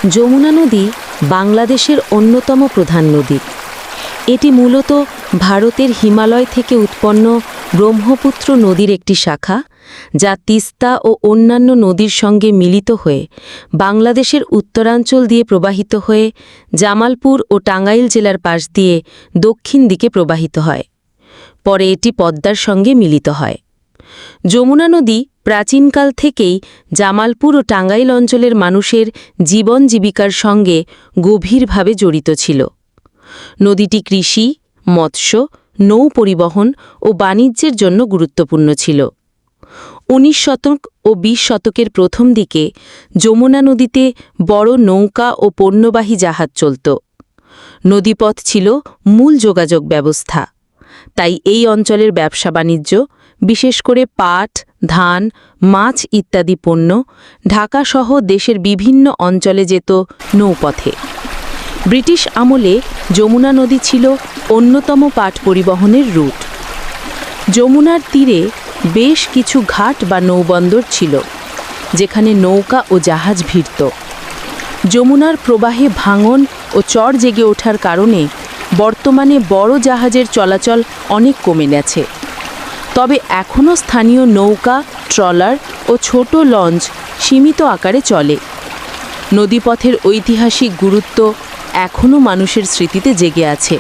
যমুনা নদী বাংলাদেশের অন্যতম প্রধান নদী। এটি মূলত ভারতের হিমালয় থেকে উৎপন্ন ব্রহ্মপুত্র নদীর একটি শাখা, যা তিস্তা ও অন্যান্য নদীর সঙ্গে মিলিত হয়ে বাংলাদেশের উত্তরাঞ্চল দিয়ে প্রবাহিত হয়ে জামালপুর ও টাঙ্গাইল জেলার পাশ দিয়ে দক্ষিণ দিকে প্রবাহিত হয়। পরে এটি পদ্মার সঙ্গে মিলিত হয়। যমুনা নদী প্রাচীনকাল থেকেই জামালপুর ও টাঙ্গাইল অঞ্চলের মানুষের জীবন জীবিকার সঙ্গে গভীরভাবে জড়িত ছিল। নদীটি কৃষি, মৎস্য, নৌ পরিবহন ও বাণিজ্যের জন্য গুরুত্বপূর্ণ ছিল। 19 শতক ও 20 শতকের প্রথম দিকে যমুনা নদীতে বড় নৌকা ও পণ্যবাহী জাহাজ চলত। নদীপথ ছিল মূল যোগাযোগ ব্যবস্থা। তাই এই অঞ্চলের ব্যবসা বাণিজ্য, বিশেষ করে পাট, ধান, মাছ ইত্যাদি পণ্য ঢাকাসহ দেশের বিভিন্ন অঞ্চলে যেত নৌপথে। ব্রিটিশ আমলে যমুনা নদী ছিল অন্যতম পাট পরিবহনের রুট। যমুনার তীরে বেশ কিছু ঘাট বা নৌবন্দর ছিল, যেখানে নৌকা ও জাহাজ ভিড়ত। যমুনার প্রবাহে ভাঙন ও চর জেগে ওঠার কারণে বর্তমানে বড় জাহাজের চলাচল অনেক কমে গেছে। তবে এখনও স্থানীয় নৌকা, ট্রলার ও ছোট লঞ্চ সীমিত আকারে চলে। নদীপথের ঐতিহাসিক গুরুত্ব এখনও মানুষের স্মৃতিতে জেগে আছে।